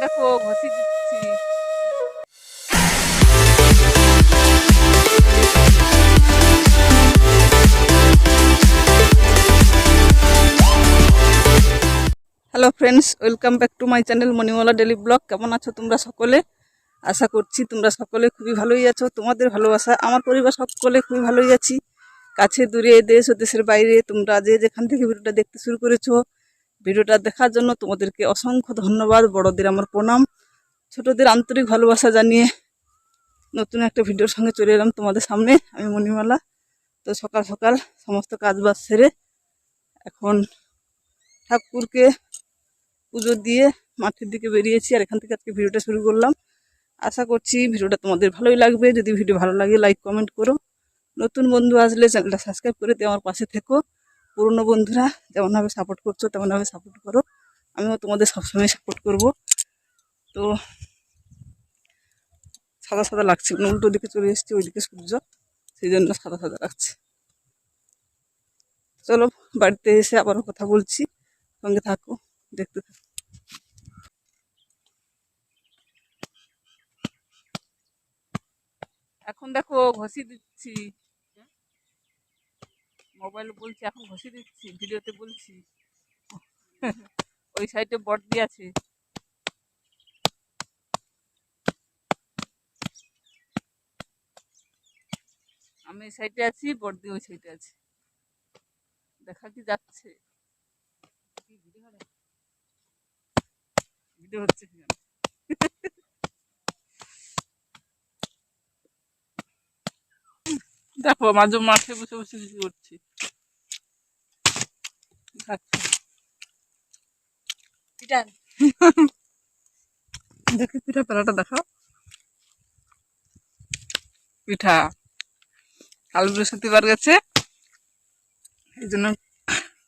দেখো ঘষি দিচ্ছি। Hello friends, welcome back to my channel Manimala daily blog. কেমন আছো তোমরা সকলে? আশা করছি তোমরা সকলে খুবই ভালোই আছো। তোমাদের ভালোবাসা আমার পরিবার সকলে খুবই ভালোই আছি। কাছে দূরে দেশ ও দেশের বাইরে তোমরা যে যেখান থেকে ভিডিওটা দেখতে শুরু করেছো, ভিডিওটা দেখার জন্য তোমাদেরকে অসংখ্য ধন্যবাদ। বড়দের আমার প্রণাম, ছোটদের আন্তরিক ভালোবাসা জানিয়ে নতুন একটা ভিডিওর সঙ্গে চলে এলাম তোমাদের সামনে। আমি মণিমালা। তো সকাল সকাল সমস্ত কাজবাজ সেরে এখন ঠাকুরকে পুজো দিয়ে মাঠের দিকে বেরিয়েছি, আর এখান থেকে আজকে ভিডিওটা শুরু করলাম। আশা করছি ভিডিওটা তোমাদের ভালোই লাগবে। যদি ভিডিও ভালো লাগে লাইক কমেন্ট করো। নতুন বন্ধু আসলে চ্যানেলটা সাবস্ক্রাইব করে দিয়ে আমার পাশে থেকো। পুরনো বন্ধুরা যেমনভাবে সাপোর্ট করছো তেমনভাবে সাপোর্ট করো। আমিও তোমাদের সবসময় সাপোর্ট করব। তো সাদা সাদা লাগছে, উল্টো দিকে চলে এসেছি, ওইদিকে সূর্য, সেই জন্য সাদা সাদা লাগছে। চলো বাড়িতে এসে আবারও কথা বলছি, সঙ্গে থাকো, দেখতে থাকো। এখন দেখো ঘষি দিচ্ছি, মোবাইল বলছি, এখন ঘষি দিচ্ছি, ভিডিওতে বলছি। ওই সাইডে বর্দি আছে, আমি এই সাইডে আছি, বর্দি ওই সাইডে আছে। দেখা কি যাচ্ছে? ভিডিও হচ্ছে কি জানি। দেখো মাঝে মাঠে বসে বসে কিছু করছি। দেখি পিঠা পেলাটা দেখাও। পিঠা কাল বৃহস্পতিবার গেছে, এই জন্য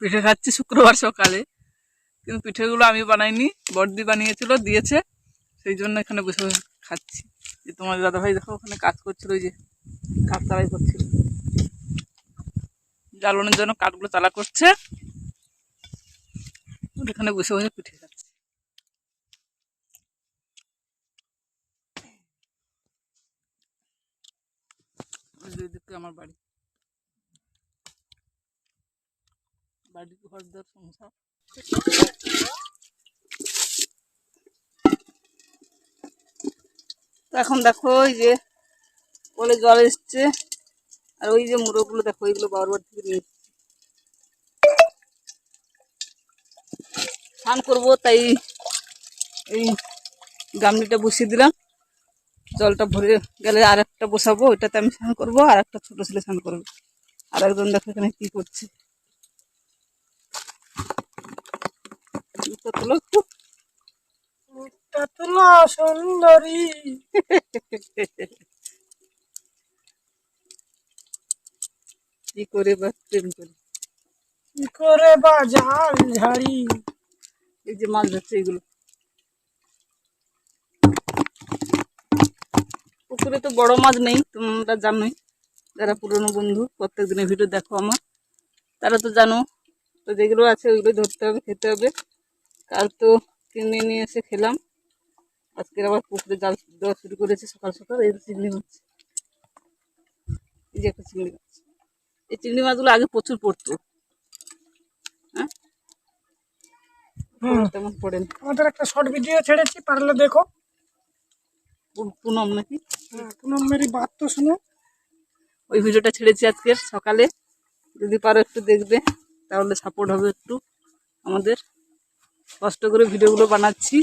পিঠে খাচ্ছি শুক্রবার সকালে। কিন্তু পিঠেগুলো আমি বানাইনি, বর্দি বানিয়েছিল, দিয়েছে, সেই জন্য এখানে বসে বসে খাচ্ছি। যে তোমার দাদাভাই দেখো ওখানে কাজ করছিল, ওই যে কাঠ তালাই করছিল, জ্বালানোর জন্য কাঠগুলো তালা করছে, এখানে বসে বসে পিঠে খাচ্ছি। আমার বাড়ি, বাড়ি ঘর দর সংসার। এখন দেখো ওই যে কলে জল এসছে, আর ওই যে মুড়োগুলো দেখো, এইগুলো বাবার বাড়ি থেকে নিয়ে স্নান করবো, তাই এই গামলিটা বসিয়ে দিলাম। জলটা ভরে গেলে আর একটা বসাবো, ওইটাতে আমি স্নান করবো, আর একটা ছোট ছেলে স্নান করবে। আর একজন দেখো এখানে কি করছে। সুন্দরী কি করে বা প্রেম করি, কি করে বা জাল ঝাড়ি। এই যে মাছ ধরছে, এগুলো পুকুরে তো বড় মাছ নেই, তোমরা জানোই। যারা পুরনো বন্ধু প্রত্যেক দিনের ভিডিও দেখো আমার, তারা তো জানো। তো যেগুলো আছে ওইগুলো ধরতে হবে, খেতে হবে। কাল তো কিনে নিয়ে এসে খেলাম, আজকের আবার পুকুরে জাল দেওয়া শুরু করেছে সকাল সকাল। এই চিংড়ি মাছ, এই যে একটা চিংড়ি মাছ। এই চিংড়ি মাছগুলো আগে প্রচুর পড়তো, হ্যাঁ তেমন পড়ে না। আমাদের একটা শর্ট ভিডিও ছেড়েছি, পারলে দেখো। পুনম নাকি, পুনম মেরি বাত তো শুনো। ওই ভিডিওটা ছেড়েছি আজকের সকালে, যদি পারো একটু দেখবে, তাহলে সাপোর্ট হবে একটু আমাদের। কষ্ট করে ভিডিওগুলো বানাচ্ছি,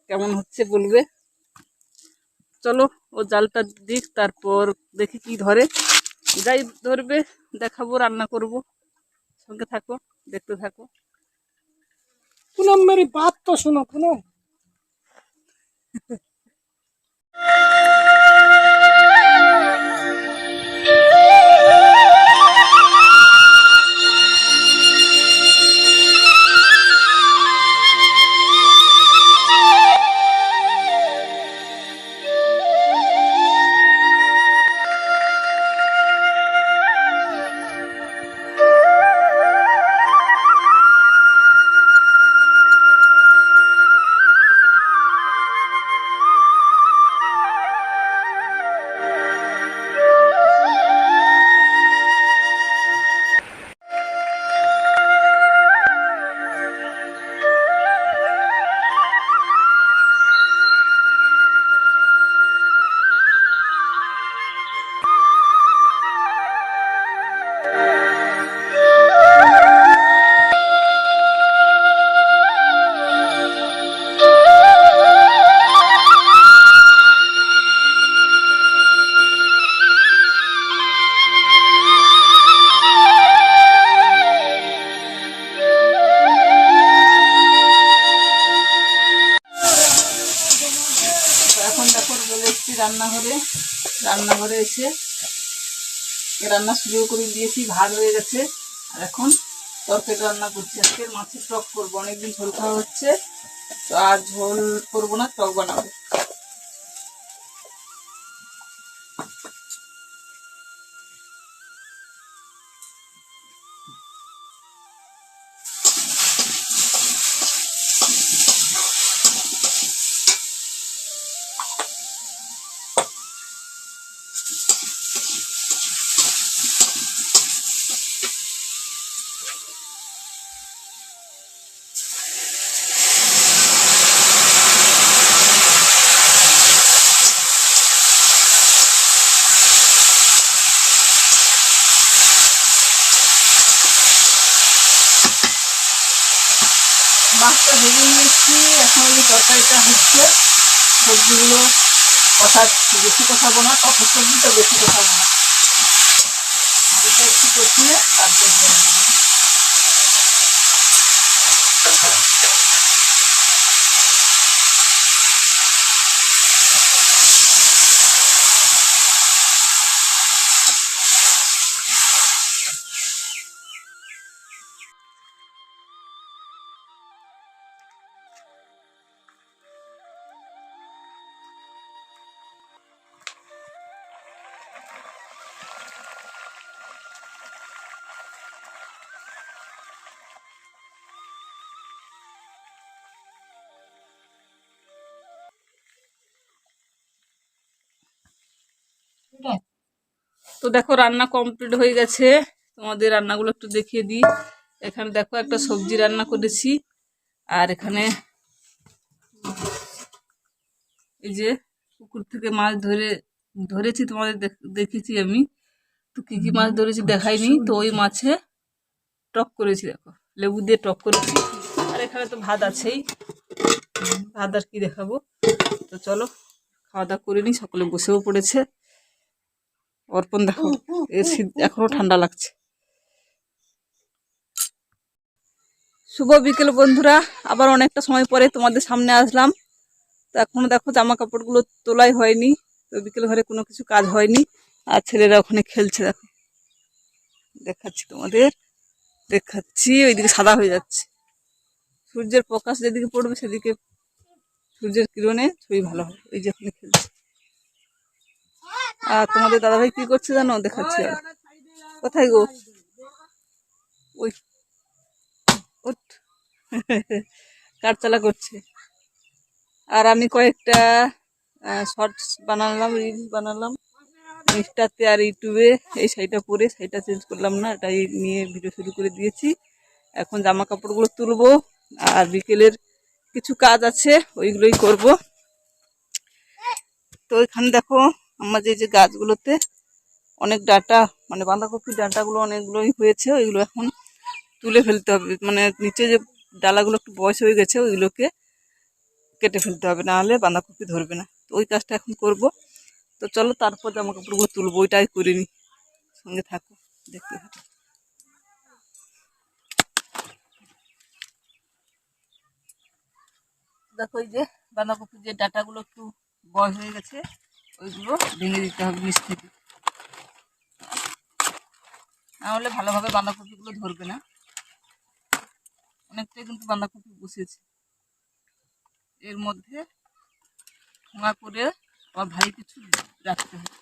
কেমন হচ্ছে বলবে। চলো ও জালটা দিক, তারপর দেখি কি ধরে। যাই ধরবে দেখাবো, রান্না করব, সঙ্গে থাকো, দেখতে থাকো। পুনম মেরি বাত তো শুনো পুনম। রান্নাঘরে। রান্নাঘরে এসে রান্না শুরু করে দিয়েছি, ভাত হয়ে গেছে। আর এখন তরকারি রান্না করছি। আজকে মাছের টক করবো, অনেকদিন ঝোল খাওয়া হচ্ছে, তো আর ঝোল করবো না, টক বানাবো। মাছটা ভেজে নিয়েছি, এখন ওই যে তরকারিটা হচ্ছে। সবজিগুলো কষাচ্ছি, বেশি কষাবো না, টকের সবজিটা বেশি কষাবো না, এটা একটু কষিয়ে তারপর জল দেবো। তো দেখো রান্না কমপ্লিট হয়ে গেছে, তোমাদের রান্নাগুলো একটু দেখিয়ে দিই। এখানে দেখো একটা সবজি রান্না করেছি, আর এখানে এই যে পুকুর থেকে মাছ ধরেছি, তোমাদের দেখেছি আমি। তো কি কি মাছ ধরেছি দেখাইনি, তো ওই মাছে টক করেছি, দেখো লেবু দিয়ে টক করেছি। আর এখানে তো ভাত আছেই, ভাত আর কি দেখাবো। তো চলো খাওয়া দাওয়া করে নি, সকলে বসেও পড়েছে। অর্পণ দেখো এখনো ঠান্ডা লাগছে। শুভ বিকেল বন্ধুরা, আবার অনেকটা সময় পরে তোমাদের সামনে আসলাম। তো এখনো দেখো জামা কাপড়গুলো তোলাই হয়নি, তো বিকেল ঘরে কোনো কিছু কাজ হয়নি। আর ছেলেরা ওখানে খেলছে, দেখো দেখাচ্ছি তোমাদের, দেখাচ্ছি। ওইদিকে সাদা হয়ে যাচ্ছে, সূর্যের প্রকাশ যেদিকে পড়বে সেদিকে সূর্যের কিরণে ছবি ভালো হয়। ওই যে ওখানে খেলছে। আর তোমাদের দাদাভাই কি করছে জানো, দেখাচ্ছি। আর কোথায় গো, ওই ওঠ কাঠচালা করছে। আর আমি কয়েকটা শর্টস বানালাম, রিলস বানালাম ইনস্টাতে আর ইউটিউবে। এই শাড়িটা পরে, শাড়িটা চেঞ্জ করলাম না, এটাই নিয়ে ভিডিও শুরু করে দিয়েছি। এখন জামা কাপড়গুলো তুলবো, আর বিকেলের কিছু কাজ আছে ওইগুলোই করব। তো এখানে দেখো আমার যে গাছগুলোতে অনেক ডাঁটা, মানে বাঁধাকপির ডাঁটাগুলো অনেকগুলোই হয়েছে, ওইগুলো এখন তুলে ফেলতে হবে। মানে নিচে যে ডালাগুলো একটু বয়স হয়ে গেছে, ওইগুলোকে কেটে ফেলতে হবে, না হলে বাঁধাকপি ধরবে না। তো ওই কাজটা এখন করব। তো চলো তারপর জামা কাপড়গুলো তুলবো, ওইটাই করিনি, সঙ্গে থাকো, দেখতে থাকো। দেখো এই যে বাঁধাকপির যে ডাঁটাগুলো একটু বয়স হয়ে গেছে, ওইগুলো ভেঙে দিতে হবে নিচ থেকে, নাহলে ভালোভাবে বাঁধাকপিগুলো ধরবে না। অনেকটাই কিন্তু বাঁধাকপি বসেছে, এর মধ্যে ঠোঙা করে আবার ভারী কিছু রাখতে হবে।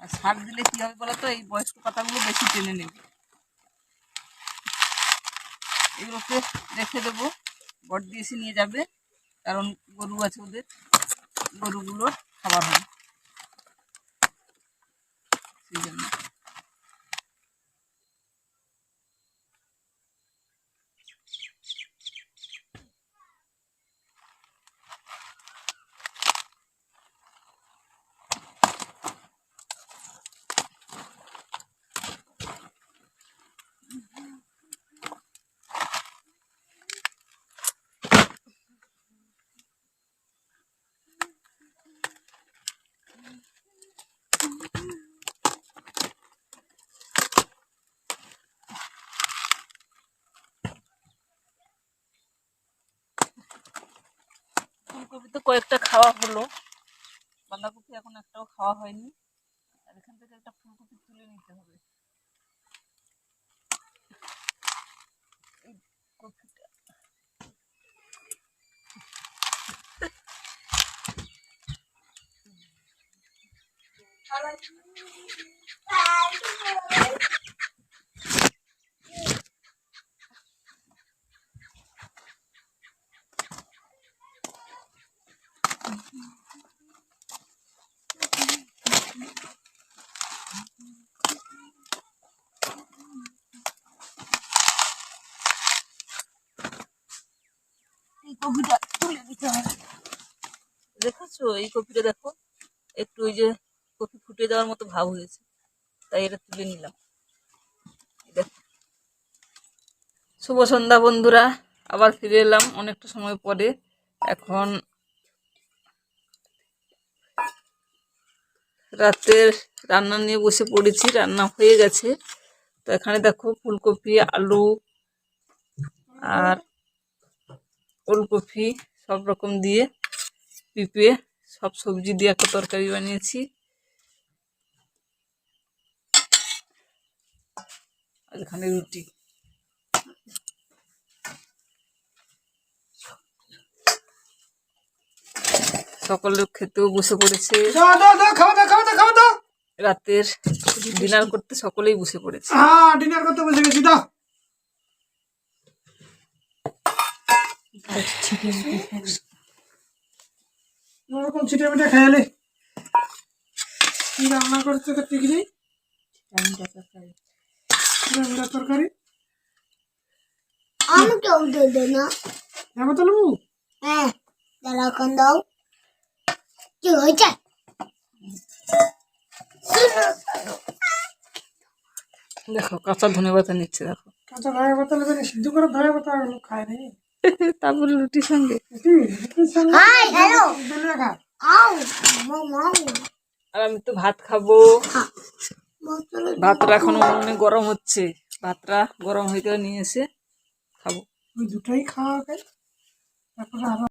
আর শাক দিলে কি হবে বলো তো, এই বয়স্ক পাতাগুলো বেশি টেনে নেবে। এগুলোকে রেখে দেবো, বট দিয়ে এসে নিয়ে যাবে, কারণ গরু আছে ওদের, গরুগুলো খাবার হবে সেই জন্য। ফুলকপি তো কয়েকটা খাওয়া হলো, বাঁধাকপি এখন একটাও খাওয়া হয়নি। আর এখান থেকে একটা ফুলকপি তুলে নিতে হবে। এই কপিটা এই কপিটা তুলে নিতে হবে। দেখেছো এই কপিটা দেখো, একটু ওই যে কপি ফুটে যাওয়ার মতো ভাব হয়েছে, তাই এটা তুলে নিলাম। এই দেখো। শুভ সন্ধ্যা বন্ধুরা, আবার ফিরে এলাম অনেকটা সময় পরে। এখন রাতের রান্না নিয়ে বসে পড়েছি, রান্না হয়ে গেছে। তো এখানে দেখো ফুলকপি, আলু আর ওলকপি সব রকম দিয়ে, পেঁপে, সব সবজি দিয়ে একটা তরকারি বানিয়েছি। আর এখানে রুটি। সকলে খেতেও বসে পড়েছে। দাও দাও দাও, খাওয়া দাও খাওয়া দাও খাওয়া দাও। রাতের ডিনার করতে সকলেই বসে পড়েছে। হ্যাঁ, ডিনার করতে বসে গেছি। দাও ওরকম ছিটে মিটে খেয়ালে কি রান্না করছে তো ঠিক নেই। চিড়া তরকারি আমাকেও দেবে না। যাবো তো লেবু। হ্যাঁ, দাঁড়া এখন দাও। কি হয়েছে? দেখো কাঁচা ধনে পাতা নিচ্ছে, দেখো। কাঁচা ধনে পাতা নেবে না, সিদ্ধ করে ধনে পাতা লোক খায় নি। তারপরে রুটির সঙ্গে। রুটির সঙ্গে হাই হ্যালো বেলে খা। আও মামা আর আমি তো ভাত খাবো। ভাতটা এখনো উনুনে গরম হচ্ছে, ভাতটা গরম হয়ে গেলে নিয়ে এসে খাবো। ওই দুটাই খাওয়া হবে, তারপরে আবার